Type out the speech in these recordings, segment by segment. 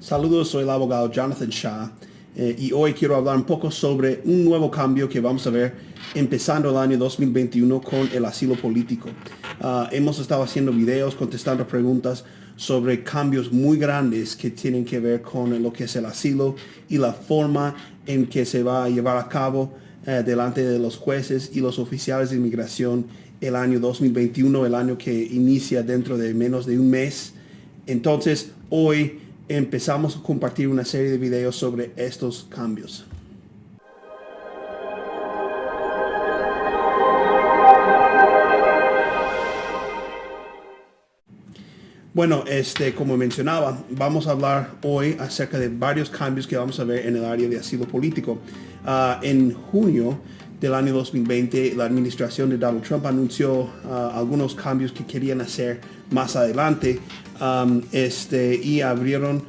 Saludos, soy el abogado Jonathan Shah y hoy quiero hablar un poco sobre un nuevo cambio que vamos a ver empezando el año 2021 con el asilo político. Hemos estado haciendo videos contestando preguntas sobre cambios muy grandes que tienen que ver con lo que es el asilo y la forma en que se va a llevar a cabo delante de los jueces y los oficiales de inmigración el año 2021, el año que inicia dentro de menos de un mes. Entonces, hoy empezamos a compartir una serie de videos sobre estos cambios. Bueno, como mencionaba, vamos a hablar hoy acerca de varios cambios que vamos a ver en el área de asilo político. En junio del año 2020, la administración de Donald Trump anunció algunos cambios que querían hacer más adelante y abrieron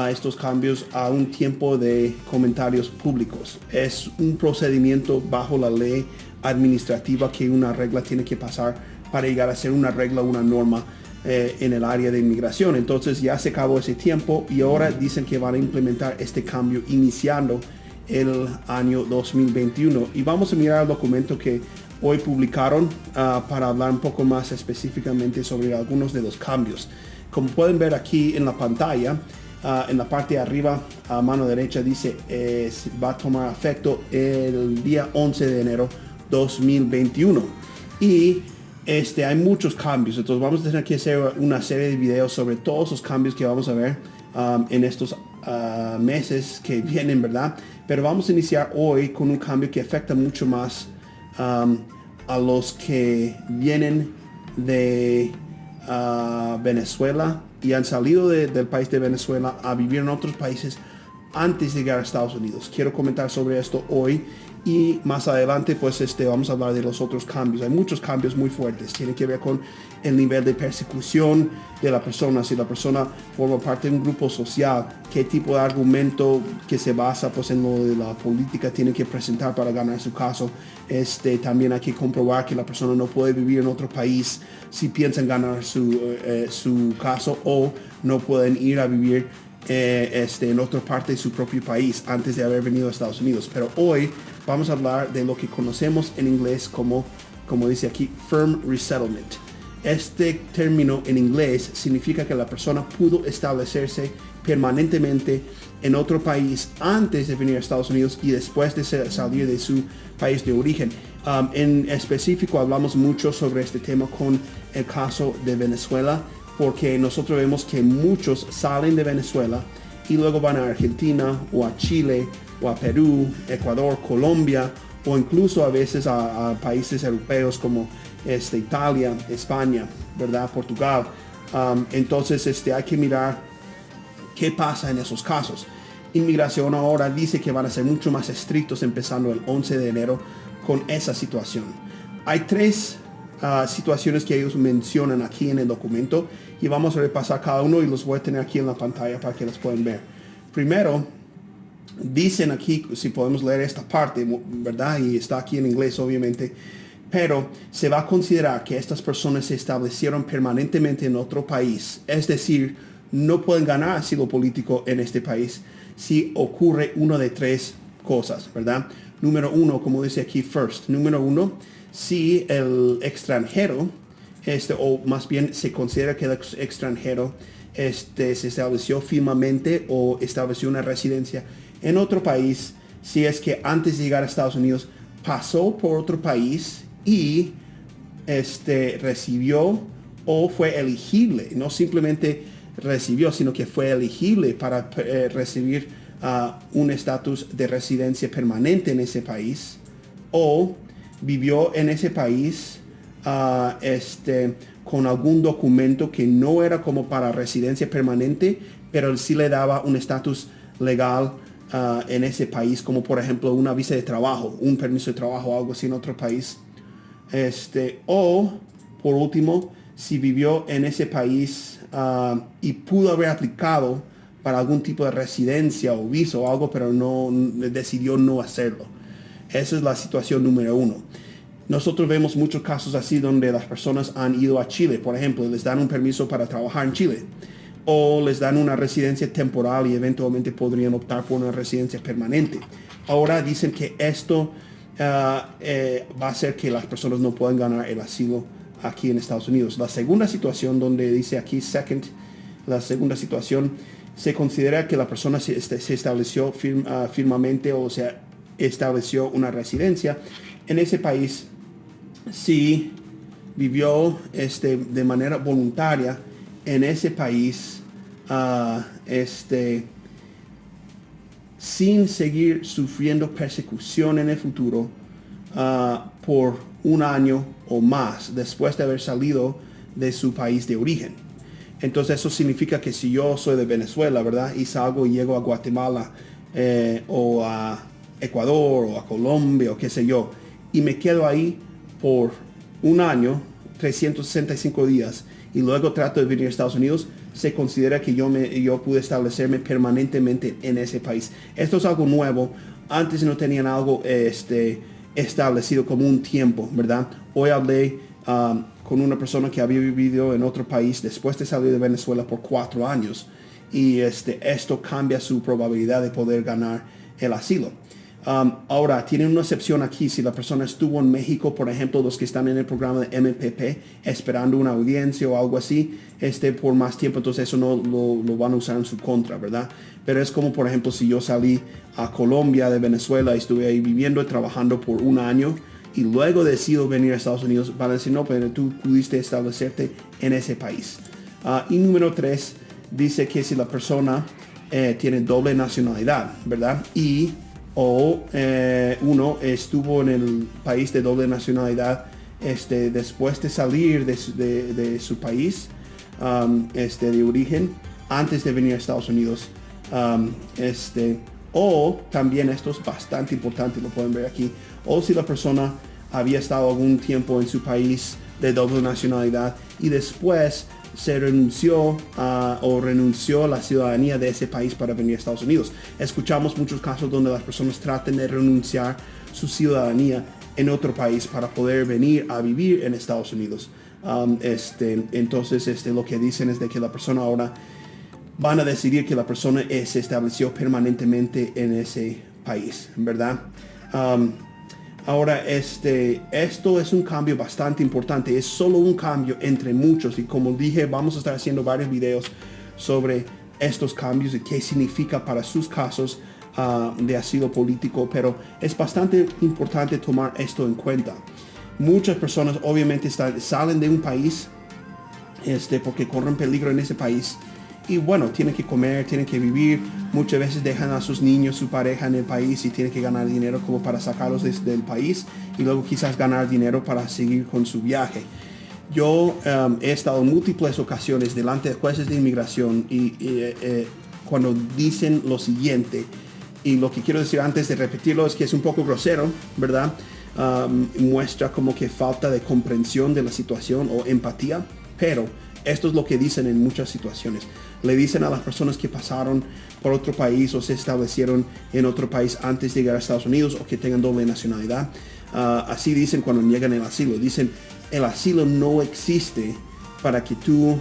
estos cambios a un tiempo de comentarios públicos. Es un procedimiento bajo la ley administrativa que una regla tiene que pasar para llegar a ser una regla, una norma en el área de inmigración. Entonces ya se acabó ese tiempo y ahora dicen que van a implementar este cambio iniciando el año 2021. Y vamos a mirar el documento que hoy publicaron para hablar un poco más específicamente sobre algunos de los cambios. Como pueden ver aquí en la pantalla, en la parte de arriba a mano derecha dice va a tomar efecto el día 11 de enero 2021. Y hay muchos cambios, entonces vamos a tener que hacer una serie de videos sobre todos los cambios que vamos a ver en estos meses que vienen, ¿verdad? Pero vamos a iniciar hoy con un cambio que afecta mucho más a los que vienen de Venezuela y han salido del país de Venezuela a vivir en otros países antes de llegar a Estados Unidos. Quiero comentar sobre esto hoy y más adelante pues vamos a hablar de los otros cambios. Hay muchos cambios muy fuertes. Tiene que ver con el nivel de persecución de la persona, si la persona forma parte de un grupo social, qué tipo de argumento que se basa pues en lo de la política tiene que presentar para ganar su caso. También hay que comprobar que la persona no puede vivir en otro país si piensan ganar su caso, o no pueden ir a vivir en otra parte de su propio país antes de haber venido a Estados Unidos. Pero hoy vamos a hablar de lo que conocemos en inglés como dice aquí, firm resettlement. Este término en inglés significa que la persona pudo establecerse permanentemente en otro país antes de venir a Estados Unidos y después de salir de su país de origen. En específico hablamos mucho sobre este tema con el caso de Venezuela, porque nosotros vemos que muchos salen de Venezuela y luego van a Argentina o a Chile o a Perú, Ecuador, Colombia, o incluso a veces a países europeos como Italia, España, ¿verdad? Portugal. Entonces hay que mirar qué pasa en esos casos. Inmigración ahora dice que van a ser mucho más estrictos empezando el 11 de enero con esa situación. Hay tres situaciones que ellos mencionan aquí en el documento y vamos a repasar cada uno y los voy a tener aquí en la pantalla para que los puedan ver. Primero, dicen aquí, si podemos leer esta parte, ¿verdad? Y está aquí en inglés obviamente, pero se va a considerar que estas personas se establecieron permanentemente en otro país, es decir, no pueden ganar asilo político en este país si ocurre una de tres cosas, ¿verdad? Número uno, como dice aquí, first. Número uno, si el extranjero, o más bien se considera que el extranjero se estableció firmemente o estableció una residencia en otro país, si es que antes de llegar a Estados Unidos pasó por otro país y recibió o fue elegible, no simplemente recibió, sino que fue elegible para recibir un estatus de residencia permanente en ese país, o vivió en ese país con algún documento que no era como para residencia permanente, pero sí le daba un estatus legal en ese país, como por ejemplo una visa de trabajo, un permiso de trabajo, algo así en otro país. O por último, si vivió en ese país y pudo haber aplicado para algún tipo de residencia o visa o algo, pero decidió no hacerlo. Esa es la situación número uno. Nosotros vemos muchos casos así donde las personas han ido a Chile, por ejemplo, les dan un permiso para trabajar en Chile. o les dan una residencia temporal y eventualmente podrían optar por una residencia permanente. Ahora dicen que esto va a hacer que las personas no puedan ganar el asilo aquí en Estados Unidos. La segunda situación, donde dice aquí la segunda situación, se considera que la persona se estableció firmemente, o sea, estableció una residencia en ese país, si vivió de manera voluntaria en ese país, sin seguir sufriendo persecución en el futuro por un año o más después de haber salido de su país de origen. Entonces eso significa que si yo soy de Venezuela, ¿verdad? Y salgo y llego a Guatemala o a Ecuador o a Colombia o qué sé yo, y me quedo ahí por un año, 365 días, y luego trato de venir a Estados Unidos, se considera que yo pude establecerme permanentemente en ese país. Esto es algo nuevo. Antes no tenían algo establecido como un tiempo, ¿verdad? Hoy hablé con una persona que había vivido en otro país después de salir de Venezuela por 4 años, y esto cambia su probabilidad de poder ganar el asilo. Ahora, tienen una excepción aquí. Si la persona estuvo en México, por ejemplo, los que están en el programa de MPP esperando una audiencia o algo así, por más tiempo, entonces eso no lo van a usar en su contra, ¿verdad? Pero es como, por ejemplo, si yo salí a Colombia de Venezuela y estuve ahí viviendo y trabajando por un año y luego decido venir a Estados Unidos, van a decir, no, pero tú pudiste establecerte en ese país. Y número 3, dice que si la persona tiene doble nacionalidad, ¿verdad? Uno estuvo en el país de doble nacionalidad después de salir de su país de origen, antes de venir a Estados Unidos, o también, esto es bastante importante, lo pueden ver aquí, o si la persona había estado algún tiempo en su país de doble nacionalidad y después se renunció a la ciudadanía de ese país para venir a Estados Unidos. Escuchamos muchos casos donde las personas tratan de renunciar su ciudadanía en otro país para poder venir a vivir en Estados Unidos. Entonces lo que dicen es de que la persona ahora van a decidir que la persona se estableció permanentemente en ese país, ¿verdad? Ahora, esto es un cambio bastante importante. Es solo un cambio entre muchos. Y como dije, vamos a estar haciendo varios videos sobre estos cambios y qué significa para sus casos de asilo político. Pero es bastante importante tomar esto en cuenta. Muchas personas obviamente salen de un país porque corren peligro en ese país. Y bueno, tienen que comer, tienen que vivir. Muchas veces dejan a sus niños, su pareja en el país y tienen que ganar dinero como para sacarlos del país y luego quizás ganar dinero para seguir con su viaje. Yo he estado en múltiples ocasiones delante de jueces de inmigración y cuando dicen lo siguiente, y lo que quiero decir antes de repetirlo es que es un poco grosero, ¿verdad? Muestra como que falta de comprensión de la situación o empatía, pero esto es lo que dicen en muchas situaciones. Le dicen a las personas que pasaron por otro país o se establecieron en otro país antes de llegar a Estados Unidos o que tengan doble nacionalidad. Así dicen cuando niegan el asilo. Dicen, el asilo no existe para que tú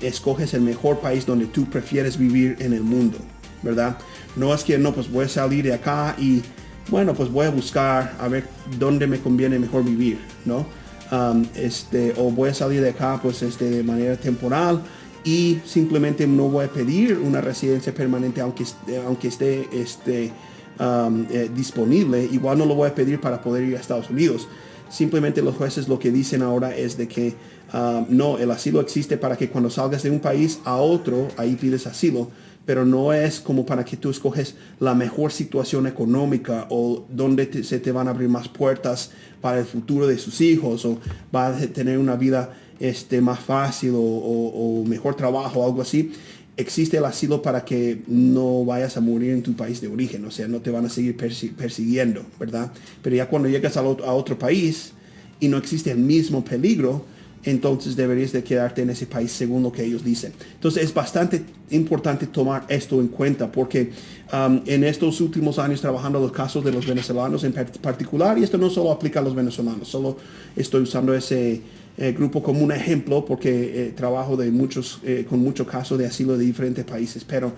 escoges el mejor país donde tú prefieres vivir en el mundo, ¿verdad? No es que, no, pues voy a salir de acá y, bueno, pues voy a buscar a ver dónde me conviene mejor vivir, ¿no? O voy a salir de acá pues de manera temporal y simplemente no voy a pedir una residencia permanente aunque esté disponible. Igual no lo voy a pedir para poder ir a Estados Unidos. Simplemente los jueces lo que dicen ahora es de que no, el asilo existe para que cuando salgas de un país a otro, ahí pides asilo, pero no es como para que tú escoges la mejor situación económica o donde se te van a abrir más puertas para el futuro de sus hijos o vas a tener una vida más fácil o mejor trabajo o algo así. Existe el asilo para que no vayas a morir en tu país de origen, o sea, no te van a seguir persiguiendo, ¿verdad? Pero ya cuando llegas a otro país y no existe el mismo peligro, entonces deberías de quedarte en ese país según lo que ellos dicen. Entonces es bastante importante tomar esto en cuenta porque en estos últimos años trabajando los casos de los venezolanos en particular, y esto no solo aplica a los venezolanos, solo estoy usando ese grupo como un ejemplo porque trabajo de con muchos casos de asilo de diferentes países, pero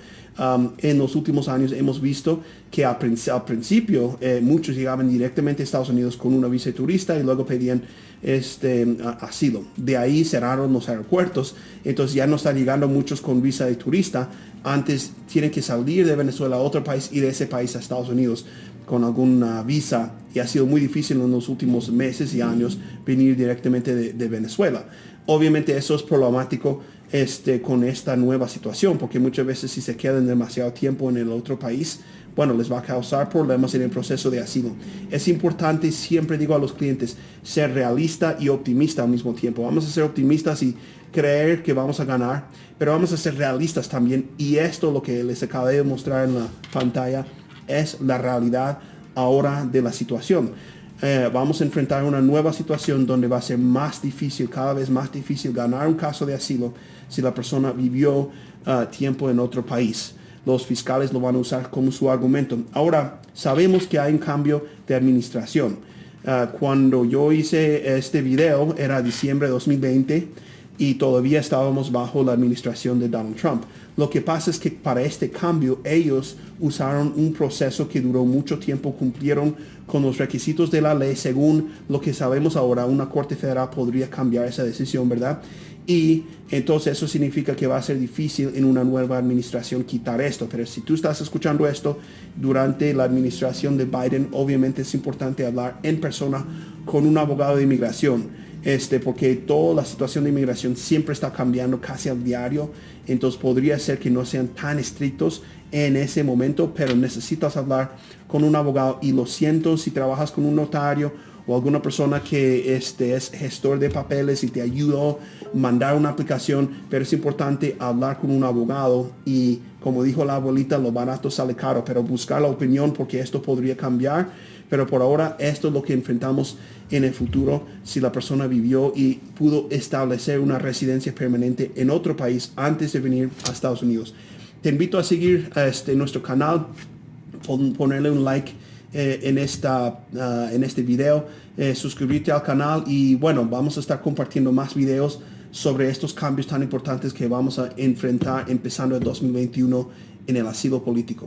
en los últimos años hemos visto que al principio muchos llegaban directamente a Estados Unidos con una visa de turista y luego pedían asilo. De ahí cerraron los aeropuertos, entonces ya no están llegando muchos con visa de turista. Antes tienen que salir de Venezuela a otro país y de ese país a Estados Unidos con alguna visa, y ha sido muy difícil en los últimos meses y años venir directamente de Venezuela. Obviamente eso es problemático con esta nueva situación, porque muchas veces si se quedan demasiado tiempo en el otro país, bueno, les va a causar problemas en el proceso de asilo. Es importante, siempre digo a los clientes, ser realista y optimista al mismo tiempo. Vamos a ser optimistas y creer que vamos a ganar, pero vamos a ser realistas también, y esto lo que les acabo de mostrar en la pantalla es la realidad ahora de la situación. Vamos a enfrentar una nueva situación donde va a ser más difícil, cada vez más difícil ganar un caso de asilo si la persona vivió tiempo en otro país. Los fiscales lo van a usar como su argumento. Ahora, sabemos que hay un cambio de administración. Cuando yo hice este video era diciembre de 2020 y todavía estábamos bajo la administración de Donald Trump. Lo que pasa es que para este cambio ellos usaron un proceso que duró mucho tiempo, cumplieron con los requisitos de la ley. Según lo que sabemos ahora, una corte federal podría cambiar esa decisión, ¿verdad? Y entonces eso significa que va a ser difícil en una nueva administración quitar esto. Pero si tú estás escuchando esto durante la administración de Biden, obviamente es importante hablar en persona con un abogado de inmigración. Porque toda la situación de inmigración siempre está cambiando casi al diario, entonces podría ser que no sean tan estrictos en ese momento, pero necesitas hablar con un abogado. Y lo siento si trabajas con un notario o alguna persona que es gestor de papeles y te ayudó a mandar una aplicación, pero es importante hablar con un abogado. Y como dijo la abuelita, lo barato sale caro, pero buscar la opinión porque esto podría cambiar. Pero por ahora esto es lo que enfrentamos en el futuro si la persona vivió y pudo establecer una residencia permanente en otro país antes de venir a Estados Unidos. Te invito a seguir nuestro canal, ponerle un like en este video, suscribirte al canal, y bueno, vamos a estar compartiendo más videos sobre estos cambios tan importantes que vamos a enfrentar empezando el 2021 en el asilo político.